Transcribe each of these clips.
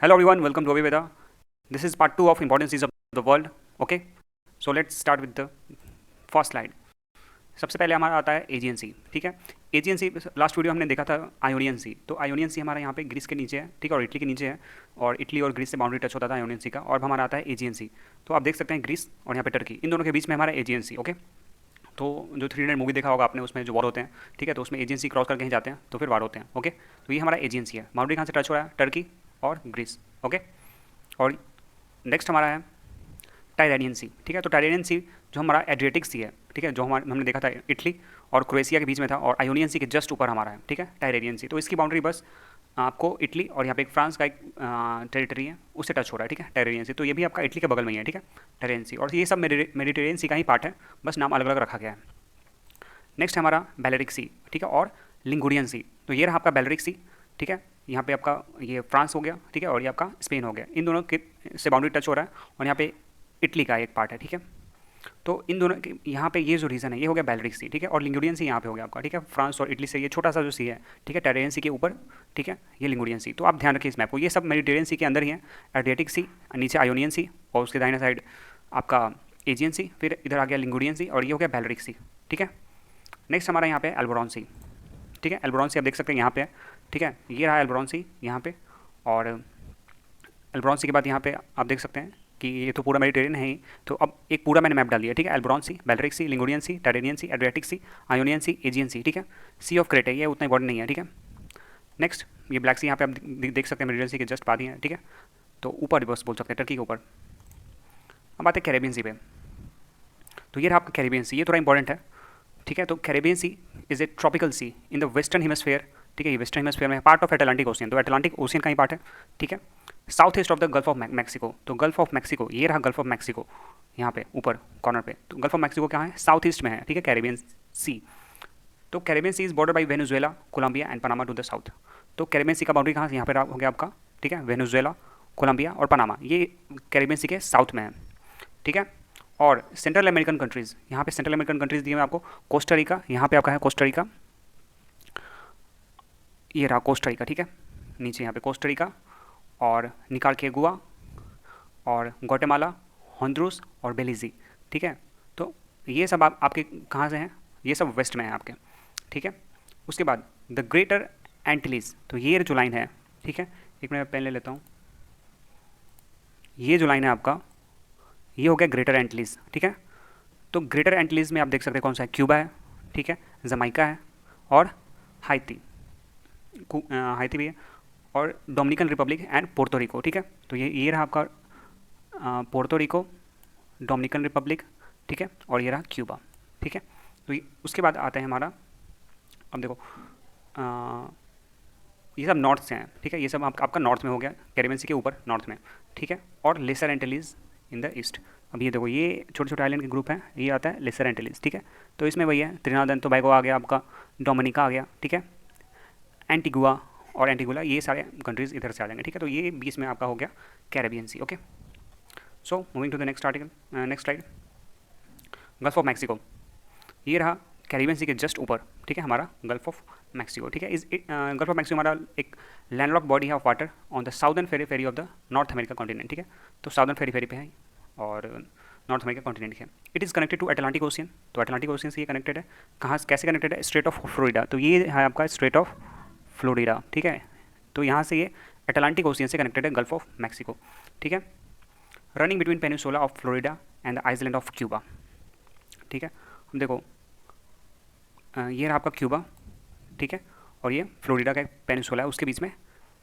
Hello everyone, welcome to Aviveda. This is part 2 of Important Cities of the World. Okay, so let's start with the first slide. सबसे पहले हमारा आता है Aegean सी. ठीक है, Aegean सी last video हमने देखा था आयोनियन सी. तो आयोनियन सी हमारा यहाँ पे ग्रीस के नीचे है, ठीक है, और इटली के नीचे है, और इटली और ग्रीस से बाउंड्री टच होता था आयोनियन सी का. और अब हमारा आता है एजियन सी. तो आप देख सकते हैं ग्रीस और यहाँ पे टर्की, इन दोनों के बीच में हमारा एजियन सी. ओके, तो जो 300 मूवी देखा होगा आपने, उसमें जो वॉर होते हैं, ठीक है, तो उसमें एजेंसी क्रॉस करके ही जाते हैं, तो फिर वार होते हैं. ओके, तो ये हमारा एजेंसी है. बाउंड्री कहाँ से टच हो रहा है? टर्की और ग्रीस. ओके, और नेक्स्ट हमारा है टाइरेनियन सी. ठीक है, तो टाइरेनियन सी जो हमारा एड्रियाटिक सी है, ठीक है, जो हमने देखा था इटली और क्रोएशिया के बीच में था, और आयोनियन सी के जस्ट ऊपर हमारा है. ठीक है, टाइरेनियन सी. तो इसकी बाउंड्री बस आपको इटली और यहाँ पे एक फ्रांस का एक टेरिटरी है, उससे टच हो रहा है. ठीक है, टाइरेनियन सी. तो ये भी आपका इटली के बगल में ही है. ठीक है, टाइरेनियन सी. और ये सब मेडिटेरियन सी का ही पार्ट है, बस नाम अलग अलग रखा गया है. नेक्स्ट हमारा बेलेरिक सी. ठीक है, और लिंगुरियन सी. तो ये रहा आपका बेलेरिक सी. ठीक है, यहाँ पे आपका ये फ्रांस हो गया, ठीक है, और ये आपका स्पेन हो गया. इन दोनों के से बाउंड्री टच हो रहा है, और यहाँ पे इटली का एक पार्ट है. ठीक है, तो इन दोनों के यहाँ पे ये जो रीजन है, ये हो गया बेलेरिक सी. ठीक है, और लिंगुरियन सी यहाँ पे हो गया आपका. ठीक है, फ्रांस और इटली से ये छोटा सा जो सी है, ठीक है, टेरेनियन सी के ऊपर. ठीक है, ये लिंगुरियन सी. तो आप ध्यान रखिए इस मैप को, ये सब मेडिटेरियन सी के अंदर ही है. एड्रियाटिक सी, नीचे आयोनियन सी, और उसके दाहिने साइड आपका एजियन सी, फिर इधर आ गया लिंगुरियन सी, और ये हो गया बेलेरिक सी. ठीक है, नेक्स्ट हमारा यहाँ पे एल्बोरॉन सी. ठीक है, एल्बोरॉन सी आप देख सकते हैं यहाँ पे है. ठीक है, ये रहा एल्बोरॉन सी यहाँ पे. और एल्बोरॉन सी के बाद यहाँ पे आप देख सकते हैं कि ये तो पूरा मेडिटेरियन है ही. तो अब एक पूरा मैंने मैप डाल दिया. ठीक है, एल्बोरॉन सी, बेलेरिक सी, लिंगुरियन सी, टाइरेनियन सी, एड्रियाटिक सी, आयोनियन सी, एजियन सी. ठीक है, सी ऑफ क्रेट है, ये उतना इंपॉर्टेंट नहीं है. ठीक है, नेक्स्ट ये ब्लैक सी यहाँ पे आप देख सकते हैं, मेडिटेरियन सी के जस्ट बाद ही है. ठीक है, तो ऊपर बस बोल सकते हैं टर्की के ऊपर. अब आते हैं कैरेबियन सी पे. तो ये रहा आपका कैरेबियन सी, ये थोड़ा इंपॉर्टेंट है. ठीक है, तो Caribbean sea is a tropical sea in the western hemisphere. ठीक है, ये वेस्टर्न हेमिस्फीयर में पार्ट ऑफ अटलांटिक ओशियन, तो अटलांटिक ओशियन का ही पार्ट है. ठीक है, south east of the gulf of Mexico. तो गल्फ ऑफ मैक्सिको, ये रहा गल्फ ऑफ मैक्सिको यहाँ पे ऊपर कॉर्नर पे. तो गल्फ ऑफ मैक्सिको कहाँ है? साउथ ईस्ट में है. ठीक है, कैरेबियन सी. तो Caribbean sea is border by Venezuela, Colombia and Panama to the south. तो कैरेबियन सी का बाउंड्री कहाँ से यहाँ पे हो गया आपका? ठीक है, वेनेजुएला, कोलंबिया और पनामा, ये कैरेबियन सी के साउथ में है. ठीक है, और सेंट्रल अमेरिकन कंट्रीज़, यहाँ पे सेंट्रल अमेरिकन कंट्रीज़ दिए हैं आपको. कोस्टारिका, यहाँ पे आपका है कोस्टारिका, ये रहा कोस्टारिका. ठीक है, नीचे यहाँ पे कोस्टारिका, और निकारागुआ, और ग्वाटेमाला, होंडुरास और बेलीज़. ठीक है, तो ये सब आपके कहाँ से हैं? ये सब वेस्ट में है आपके. ठीक है, उसके बाद द ग्रेटर एंटिलीज. तो ये जो लाइन है, ठीक है, एक मिनट पेन ले लेता हूँ. ये जो लाइन है आपका, ये हो गया ग्रेटर एंटिलीज. ठीक है, तो ग्रेटर एंटिलीज में आप देख सकते हैं कौन सा है? क्यूबा है, ठीक है, जमाइका है, और हाइती, हाइती भी है, और डोमिनिकन रिपब्लिक एंड पोर्टोरिको. ठीक है, तो ये रहा आपका पोर्टोरिको, डोमिनिकन रिपब्लिक, ठीक है, और ये रहा क्यूबा. ठीक है, तो उसके बाद आता है हमारा, अब देखो ये सब नॉर्थ से हैं. ठीक है, ये सब आपका नॉर्थ में हो गया, कैरेबियन सी के ऊपर नॉर्थ में. ठीक है, और लेसर एंटिलीज इन द ईस्ट. अब ये देखो, ये छोटे छोटे आइलैंड के ग्रुप हैं, ये आता है लेसर एंटिलीज. ठीक है, तो इसमें वही है, त्रिनिदाद एंड टोबैगो आ गया आपका, डोमिनिका आ गया. ठीक है, एंटीगुआ और एंटीगुला, ये सारे कंट्रीज़ इधर से आ जाएंगे. ठीक है, तो ये बीच में आपका हो गया Caribbean sea. Okay, so moving to the next article, next slide. Gulf of Mexico, ये रहा कैरेबियन सी के जस्ट ऊपर. ठीक है, हमारा गल्फ ऑफ मैक्सिको. ठीक है, इस गल्फ ऑफ मैक्सिको हमारा एक लैंडलॉक बॉडी है of water on the southern ferry of the North America continent. ठीक है, तो साउदर्न फेरी पे है, और नॉर्थ अमेरिका कॉन्टिनेंट है. It is connected to Atlantic ocean. तो अटलांटिक ओशियन से ये कनेक्टेड है. कहाँ कैसे कनेक्टेड है? Strait of Florida. तो ये है आपका स्ट्रेट ऑफ फ्लोरिडा. ठीक है, तो यहाँ से ये अटलांटिक ओशियन से कनेक्टेड है गल्फ ऑफ मैक्सिको. ठीक है, running between peninsula of Florida and the island of Cuba. ठीक है, हम देखो, ये रहा आपका क्यूबा. ठीक है, और ये फ्लोरिडा का एक पेनिसुला है, उसके बीच में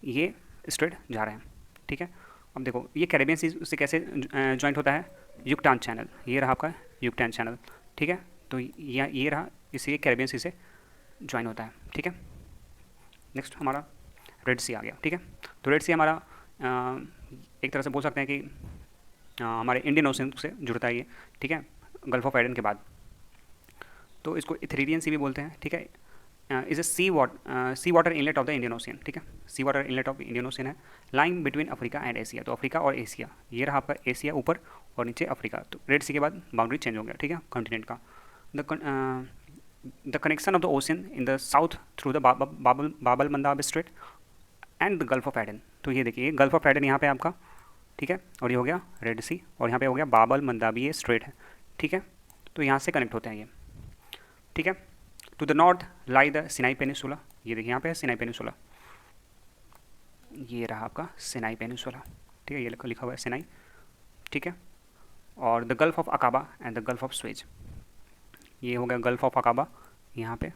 ये स्ट्रेट जा रहे हैं. ठीक है, अब देखो, ये कैरेबियन सी उससे कैसे जॉइंट होता है? युकटान चैनल. ये रहा आपका युकटान चैनल. ठीक है, तो ये रहा, इससे कैरेबियन सी से ज्वाइन होता है. ठीक है, नेक्स्ट हमारा रेड सी आ गया. ठीक है, तो रेड सी हमारा एक तरह से बोल सकते हैं कि हमारे इंडियन ओशन से जुड़ता है ये. ठीक है, गल्फ ऑफ एडन के बाद. तो इसको इथेरियन सी भी बोलते हैं. ठीक है, is a sea water inlet of the Indian Ocean. ठीक है, sea water inlet of Indian Ocean है, lying between Africa and Asia. तो अफ्रीका और एशिया, ये रहा आपका एशिया ऊपर, और नीचे अफ्रीका. तो रेड सी के बाद बाउंड्री चेंज हो गया. ठीक है, कॉन्टिनेंट का. The connection of the ocean in the south through the Bab el Mandeb strait and the gulf of Aden. तो ये देखिए गल्फ ऑफ एडन यहाँ पे आपका, ठीक है, और ये हो गया रेड सी, और यहाँ पे हो गया बाबल मंदाबी, ये स्ट्रेट है, ठीक है। तो यहाँ से कनेक्ट होते हैं ये, ठीक है। To the north lie the Sinai peninsula, ये देखिए यहाँ पे है सिनाई पेनिसुला, ये रहा आपका सिनाई पेनिसुला, ठीक है, ये लिखा हुआ है सिनाई, ठीक है। और the gulf of Aqaba and the gulf of Suez, ये हो गया गल्फ ऑफ अकाबा यहाँ पे,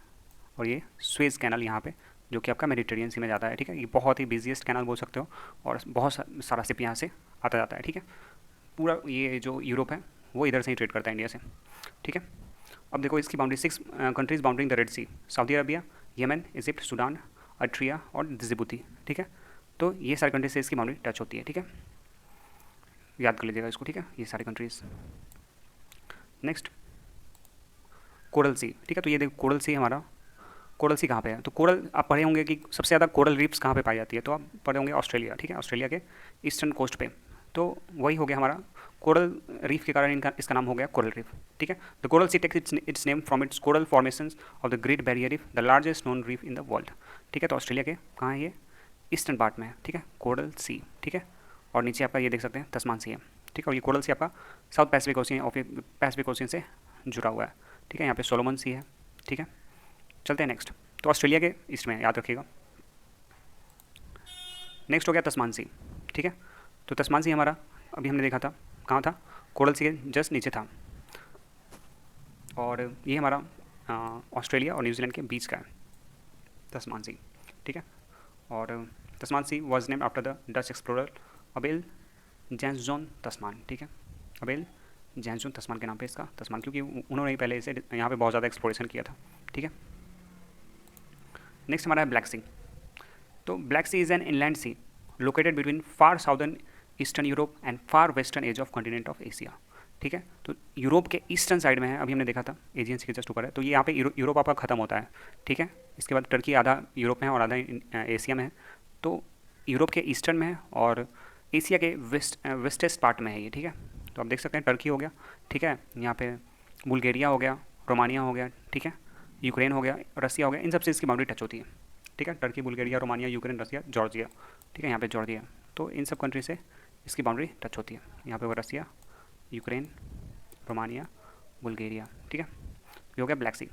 और ये स्वेज कैनल यहाँ पे, जो कि आपका मेडिटेरियन सी में जाता है, ठीक है। ये बहुत ही बिजीएस्ट कैनल बोल सकते हो, और बहुत सारा शिप यहाँ से आता जाता है, ठीक है। पूरा ये जो यूरोप है वो इधर से ही ट्रेड करता है इंडिया से, ठीक है। अब देखो इसकी boundary 6 countries bordering the Red Sea, Saudi Arabia, Yemen, Egypt, Sudan, Eritrea और जिबूती, ठीक है। तो ये सारी कंट्रीज से इसकी बाउंड्री टच होती है, ठीक है, याद कर लीजिएगा इसको, ठीक है, ये सारी कंट्रीज। नेक्स्ट कोरल सी, ठीक है। तो ये देखो कोरल सी हमारा, कोरल सी कहाँ पे है, तो कोरल आप पढ़े होंगे कि सबसे ज़्यादा कोरल रीफ्स कहाँ पे पाई जाती है, तो आप पढ़े होंगे ऑस्ट्रेलिया, ठीक है, ऑस्ट्रेलिया के ईस्टर्न कोस्ट पे। तो वही हो गया हमारा कोरल रीफ के कारण इसका नाम हो गया कोरल रीफ, ठीक है। The coral sea takes its name from its coral formations of the great barrier reef, the largest known reef in the world, ठीक है। तो ऑस्ट्रेलिया के कहाँ है ये, ईस्टर्न पार्ट में है, ठीक है, कोरल सी, ठीक है। और नीचे आपका ये देख सकते हैं तस्मान सी है, ठीक है। और ये कोरल सी आपका साउथ पैसिफिक ओशियन और पैसिफिक ओशियन से जुड़ा हुआ है, ठीक है। यहाँ पे सोलोमन सी है, ठीक है। चलते हैं नेक्स्ट, तो ऑस्ट्रेलिया के ईस्ट में याद रखिएगा। नेक्स्ट हो गया तस्मान सी, ठीक है। तो तस्मान सी हमारा अभी हमने देखा था कहाँ था, कोरल सी के जस्ट नीचे था, और ये हमारा ऑस्ट्रेलिया और न्यूजीलैंड के बीच का है तस्मान सी, ठीक है। और Tasman Sea was named after the Dutch explorer Abel Janszoon Tasman, ठीक है। अबेल जैंसजोन तस्मान के नाम पे इसका तस्मान, क्योंकि उन्होंने ही पहले इसे यहाँ पे बहुत ज़्यादा एक्सप्लोरेशन किया था, ठीक है। नेक्स्ट हमारा है ब्लैक सी। तो black sea is an inland sea located between far southern eastern Europe and far western edge of continent of Asia, ठीक है। तो यूरोप के ईस्टर्न साइड में है, अभी हमने देखा था एजियन सी के जस्ट ऊपर है। तो ये यहाँ पे यूरोप आपका खत्म होता है, ठीक है। इसके बाद टर्की आधा यूरोप में है और आधा एशिया में है। तो यूरोप के ईस्टर्न में है और एशिया के वेस्टेस्ट पार्ट में है ये, ठीक है। तो आप देख सकते हैं टर्की हो गया, ठीक है, यहाँ पे बुल्गारिया हो गया, रोमानिया हो गया, ठीक है, यूक्रेन हो गया, रसिया हो गया, इन सब से इसकी बाउंड्री टच होती है, ठीक है। टर्की, बुल्गारिया, रोमानिया, यूक्रेन, रसिया, जॉर्जिया, ठीक है, यहाँ पे जॉर्जिया। तो इन सब कंट्री से इसकी बाउंड्री टच होती है, यहाँ पे होगा रसिया, यूक्रेन, रोमानिया, बुल्गारिया, ठीक है। ये हो गया ब्लैक सी,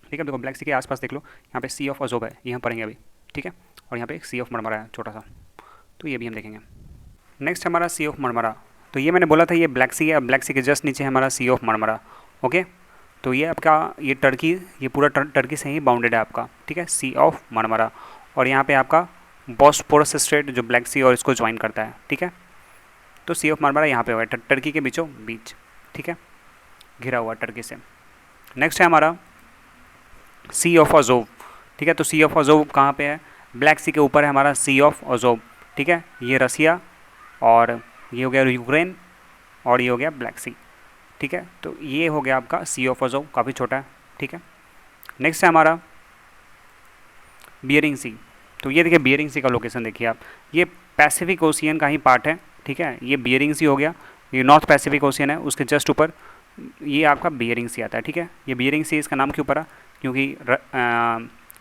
ठीक है। देखो ब्लैक सी के आसपास देख लो, यहाँ पे सी ऑफ अजोब है, ये हम पढ़ेंगे अभी, ठीक है। और यहाँ पे एक सी ऑफ मरमरा है छोटा सा, तो ये भी हम देखेंगे। नेक्स्ट हमारा सी ऑफ मरमरा, तो ये मैंने बोला था ये ब्लैक सी है, ब्लैक सी के जस्ट नीचे हमारा सी ऑफ मरमरा, ओके। तो ये आपका ये टर्की, ये पूरा टर्की से ही बाउंडेड है आपका, ठीक है, सी ऑफ मरमरा। और यहाँ पे आपका बॉस्फोरस स्ट्रेट जो ब्लैक सी और इसको ज्वाइन करता है, ठीक है। तो सी ऑफ मरमरा यहाँ पे हुआ है टर्की के बीचों बीच, ठीक है, घिरा हुआ टर्की से। नेक्स्ट है हमारा सी ऑफ अजोव, ठीक है। तो सी ऑफ अजोव कहाँ पे है, ब्लैक सी के ऊपर है हमारा सी ऑफ अजोव, ठीक है। ये रसिया और ये हो गया यूक्रेन और ये हो गया ब्लैक सी, ठीक है। तो ये हो गया आपका सी ऑफ अजोव, काफ़ी छोटा है, ठीक है। नेक्स्ट है हमारा बियरिंग सी। तो ये देखिए बियरिंग सी का लोकेशन देखिए आप, ये पैसिफिक ओशियन का ही पार्ट है, ठीक है। ये बियरिंग सी हो गया, ये नॉर्थ पैसिफिक ओशियन है, उसके जस्ट ऊपर ये आपका बियरिंग सी आता है, ठीक है। ये बियरिंग सी इसका नाम क्यों पड़ा, क्योंकि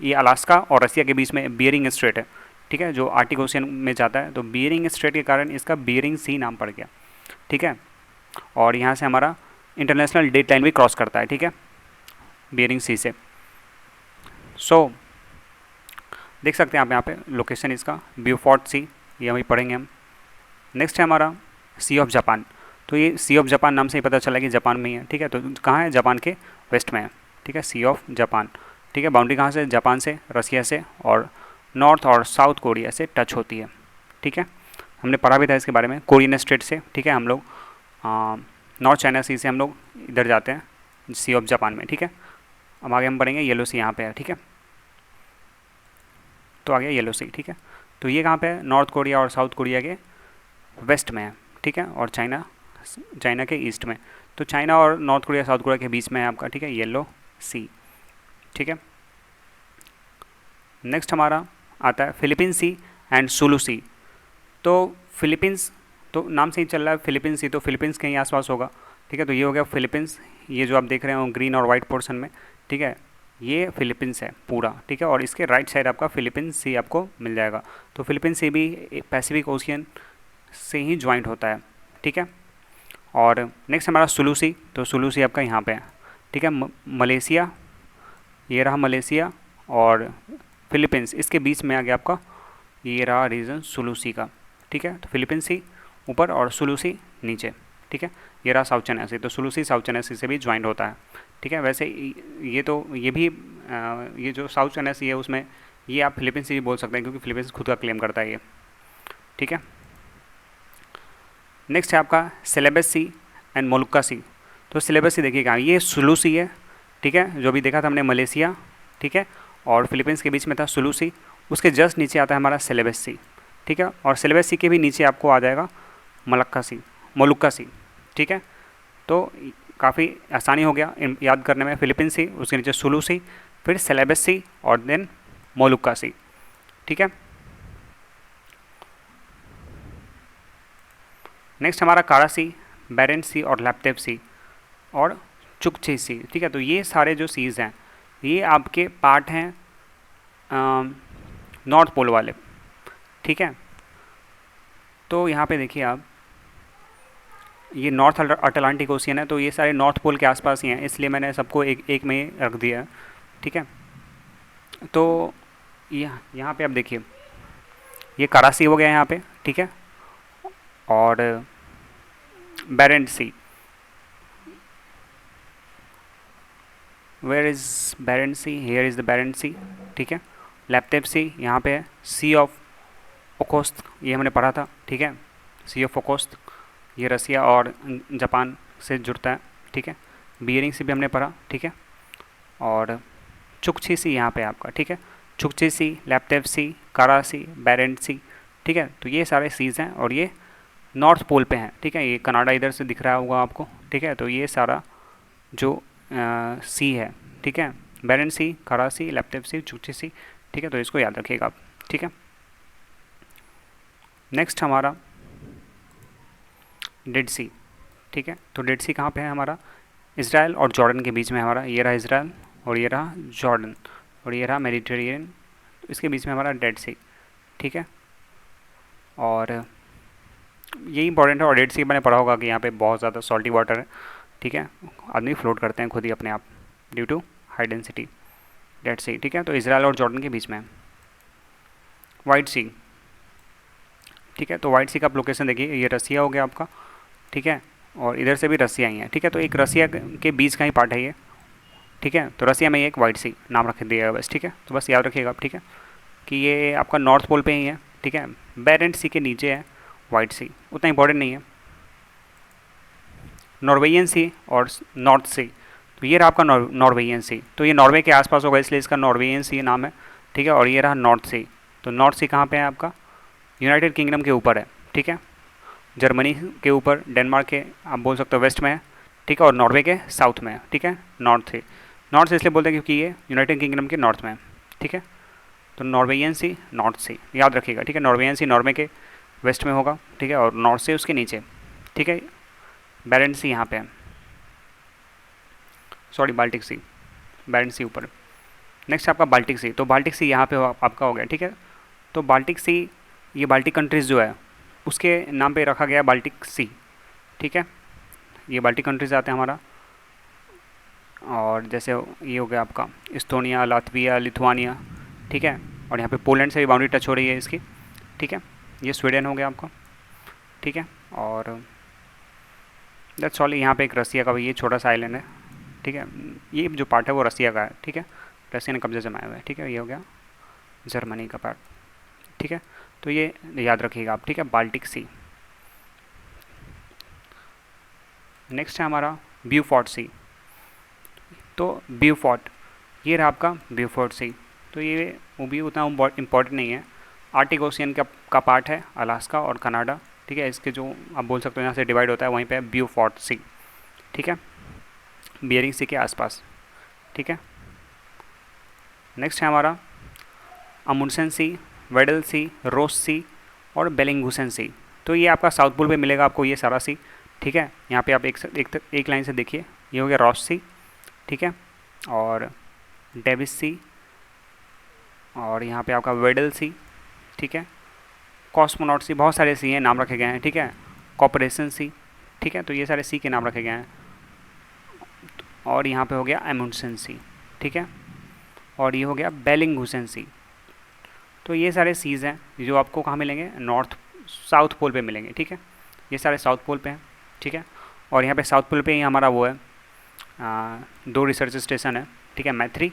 ये अलास्का और रसिया के बीच में बियरिंग स्ट्रेट है, ठीक है, जो आर्टिक ओशियन में जाता है। तो बियरिंग स्ट्रेट के कारण इसका बियरिंग सी नाम पड़ गया, ठीक है। और यहाँ से हमारा इंटरनेशनल डेट लाइन भी क्रॉस करता है, ठीक है, बियरिंग सी से। सो देख सकते हैं आप यहाँ पे लोकेशन इसका ब्यूफोर्ट सी, ये अभी पढ़ेंगे हम। नेक्स्ट है हमारा सी ऑफ जापान। तो ये सी ऑफ जापान नाम से ही पता चला कि जापान में ही है, ठीक है। तो कहाँ है, जापान के वेस्ट में है, ठीक है, सी ऑफ जापान, ठीक है। बाउंड्री कहाँ से, जापान से, रसिया से और नॉर्थ और साउथ कोरिया से टच होती है, ठीक है। हमने पढ़ा भी था इसके बारे में, कोरियन स्ट्रेट से, ठीक है, हम लोग नॉर्थ चाइना सी से हम लोग इधर जाते हैं सी ऑफ जापान में, ठीक है। अब आगे हम पढ़ेंगे येलो सी यहाँ पे है, ठीक है। तो आ गया येलो सी, ठीक है। तो ये कहाँ पे है, नॉर्थ कोरिया और साउथ कोरिया के वेस्ट में है, ठीक है, और चाइना के ईस्ट में। तो चाइना और नॉर्थ कोरिया साउथ कोरिया के बीच में है आपका, ठीक है, येलो सी, ठीक है। नेक्स्ट हमारा आता है फिलीपीन सी एंड सुलू सी। तो फिलीपींस तो नाम से ही चल रहा है फिलीपींस सी, तो फिलीपींस के ही आसपास होगा, ठीक है। तो ये हो गया फिलीपींस, ये जो आप देख रहे हो ग्रीन और वाइट पोर्शन में, ठीक है, ये फिलीपींस है पूरा, ठीक है, और इसके राइट साइड आपका फिलीपींस सी आपको मिल जाएगा। तो फिलीपींस सी भी पैसिफिक ओशियन से ही ज्वाइंट होता है, ठीक है। और नेक्स्ट हमारा सुलू सी, तो सुलू सी आपका यहाँ पे है, ठीक है। मलेशिया, ये रहा मलेशिया, और फिलीपींस इसके बीच में आ गया आपका ये रहा रीजन सुलू सी का, ठीक है। तो फिलीपींस सी ऊपर और सुलू सी नीचे, ठीक है। ये रहा साउथ चाइना सी, तो सुलू सी साउथ चाइना सी से भी ज्वाइंट होता है, ठीक है। वैसे ये तो ये भी ये जो साउथ चाइना सी है उसमें ये आप फिलीपींस सी भी बोल सकते हैं, क्योंकि फिलीपींस खुद का क्लेम करता है ये, ठीक है। नेक्स्ट है आपका सेलेबस सी एंड मोलुक्का सी। तो सेलेबस सी देखिएगा, ये सुलू सी है, ठीक है, जो भी देखा था हमने मलेशिया, ठीक है, और फिलीपींस के बीच में था सुलू सी। उसके जस्ट नीचे आता है हमारा सेलेबस सी, ठीक है, और सेलेबस सी के भी नीचे आपको आ जाएगा मलक्का सी, मोलुक्का सी, ठीक है। तो काफ़ी आसानी हो गया याद करने में, फिलीपींस सी, उसके नीचे सुलू सी, फिर सेलेबस सी और देन मोलुक्का सी, ठीक है। नेक्स्ट हमारा कारा सी, बैरेंट सी और लैप्टेव सी और चुकचे सी, ठीक है। तो ये सारे जो सीज़ हैं ये आपके पार्ट हैं नॉर्थ पोल वाले, ठीक है। तो यहाँ पे देखिए आप, ये नॉर्थ अटलांटिक ओशियन है, तो ये सारे नॉर्थ पोल के आसपास ही हैं, इसलिए मैंने सबको एक में ही रख दिया है, ठीक है। तो यहाँ पे आप देखिए, ये करासी हो गया यहाँ पे, ठीक है, और Barents Sea, where is Barents Sea, here is the Barents Sea, ठीक है। लैप्टेव सी यहाँ पे है, सी ऑफ ओकोस्त ये हमने पढ़ा था, ठीक है, सी ऑफ ओकोस्त, ये रसिया और जापान से जुड़ता है, ठीक है। बियरिंग सी भी हमने पढ़ा, ठीक है, और चुकची सी यहाँ पे आपका, ठीक है, चुकची सी, लैप्टेव सी, कारा सी, बैरेंट सी, ठीक है। तो ये सारे सीज़ हैं और ये नॉर्थ पोल पे हैं, ठीक है। ये कनाडा इधर से दिख रहा होगा आपको, ठीक है। तो ये सारा जो सी है, ठीक है, बैरेंट सी, कारा सी, लैप्टेव सी, चुकची सी, ठीक है। तो इसको याद रखिएगा आप, ठीक है। नेक्स्ट हमारा डेड सी, ठीक है। तो डेड सी कहाँ पे है हमारा, इसराइल और जॉर्डन के बीच में हमारा, ये रहा इसराइल और ये रहा जॉर्डन और ये रहा मेडिटेरियन, इसके बीच में हमारा डेड सी, ठीक है। और यही इंपॉर्टेंट है, और डेड सी मैंने पढ़ा होगा कि यहाँ पे बहुत ज़्यादा सॉल्टी वाटर है, ठीक है, आदमी फ्लोट करते हैं खुद ही अपने आप due to high density, Dead Sea, ठीक है। तो इसराइल और जॉर्डन के बीच में वाइट सी, ठीक है। तो वाइट सी का आप लोकेशन देखिए, ये रसिया हो गया आपका, ठीक है, और इधर से भी रसिया ही है, ठीक है। तो एक रसिया के बीच का ही पार्ट है ये, ठीक है। तो रसिया में एक वाइट सी नाम रख दिया बस, ठीक है। तो बस याद रखिएगा आप, ठीक है, कि ये आपका नॉर्थ पोल पे ही है, ठीक है। बैरेंट सी के नीचे है वाइट सी, उतना इंपॉर्टेंट नहीं है। नॉर्वेजियन सी और नॉर्थ सी, तो ये रहा आपका नॉर्वेजियन सी, तो ये नॉर्वे के आसपास होगा इसलिए इसका नॉर्वेजियन सी नाम है, ठीक है। और ये रहा नॉर्थ सी, तो नॉर्थ सी कहाँ पे है आपका, यूनाइटेड किंगडम के ऊपर है, ठीक है, जर्मनी के ऊपर, डेनमार्क के आप बोल सकते हो वेस्ट में है, ठीक है, और नॉर्वे के साउथ में है, ठीक है। नॉर्थ से, नॉर्थ से इसलिए बोलते हैं क्योंकि ये यूनाइटेड किंगडम के नॉर्थ में है, ठीक है। तो नॉर्वेजियन सी, नॉर्थ सी याद रखिएगा, ठीक है। नॉर्वेजियन सी नॉर्वे के वेस्ट में होगा, ठीक है, और नॉर्थ से उसके नीचे, ठीक है। बैरेंट सी यहाँ पे है, सॉरी बाल्टिक सी, बैरेंट सी ऊपर। नेक्स्ट आपका बाल्टिक सी, तो बाल्टिक सी यहाँ पे आपका हो गया, ठीक है। तो बाल्टिक सी, ये बाल्टिक कंट्रीज़ जो है उसके नाम पे रखा गया बाल्टिक सी, ठीक है। ये बाल्टिक कंट्रीज आते हैं हमारा, और जैसे ये हो गया आपका इस्टोनिया, लातविया, लिथुआनिया, ठीक है, और यहाँ पे पोलैंड से भी बाउंड्री टच हो रही है इसकी, ठीक है। ये स्वीडन हो गया आपका, ठीक है, और दैट्स ऑल। यहाँ पे एक रसिया का भी ये छोटा सा आइलैंड है, ठीक है, ये जो पार्ट है वो रसिया का है, ठीक है, रसिया ने कब्जा जमाया हुआ है, ठीक है। ये हो गया जर्मनी का पार्ट, ठीक है। तो ये याद रखिएगा आप, ठीक है, बाल्टिक सी। नेक्स्ट है हमारा ब्यूफोर्ट सी, तो ब्यूफोर्ट, ये रहा आपका ब्यूफोर्ट सी, तो ये वो भी उतना इम्पोर्टेंट नहीं है, आर्टिक ओशियन का पार्ट है, अलास्का और कनाडा, ठीक है। इसके जो आप बोल सकते हो यहाँ से डिवाइड होता है वहीं पे ब्यूफोर्ट सी, ठीक है, बियरिंग सी के आसपास, ठीक है। नेक्स्ट है हमारा अमुंडसेन सी, वेडल सी, रोस सी और बेलिंगुसन सी, तो ये आपका साउथ पोल पे मिलेगा आपको ये सारा सी, ठीक है। यहाँ पे आप एक लाइन से देखिए, ये हो गया रॉस सी, ठीक है, और डेविस सी, और यहाँ पे आपका वेडल सी, ठीक है, कॉस्मोनॉट सी, बहुत सारे सी हैं, नाम रखे गए हैं, ठीक है, कॉपरेशन सी, ठीक है, तो ये सारे सी के नाम रखे गए हैं। और यहाँ पे हो गया एमुंडसन सी, ठीक है, और ये हो गया बेलिंगहुसन सी। तो ये सारे सीज़ हैं जो आपको कहाँ मिलेंगे, नॉर्थ साउथ पोल पे मिलेंगे, ठीक है, ये सारे साउथ पोल पे हैं, ठीक है। और यहाँ पे साउथ पोल पे ही हमारा वो है, दो रिसर्च स्टेशन है, ठीक है, मैत्री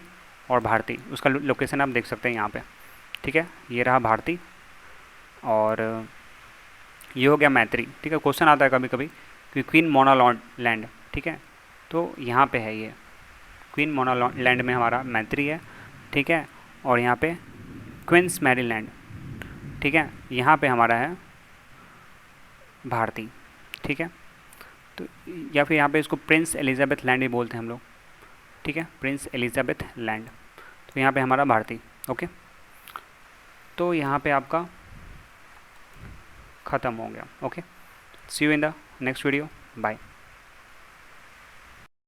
और भारती, उसका लोकेशन आप देख सकते हैं यहाँ पे, ठीक है, ये रहा भारती और ये हो गया मैत्री, ठीक है। क्वेश्चन आता है कभी कभी कि क्वीन मोना लैंड, ठीक है, तो यहाँ पे है ये क्वीन मोना लैंड में हमारा मैत्री है, ठीक है, और यहाँ पे क्वींस मैरी लैंड, ठीक है, यहाँ पे हमारा है भारती, ठीक है। तो या फिर यहाँ पे इसको प्रिंस एलिजाबेथ लैंड ही बोलते हैं हम लोग, ठीक है, प्रिंस एलिजाबेथ लैंड, तो यहाँ पे हमारा भारती, ओके। तो यहाँ पे आपका ख़त्म हो गया, okay. See you in the next video, bye.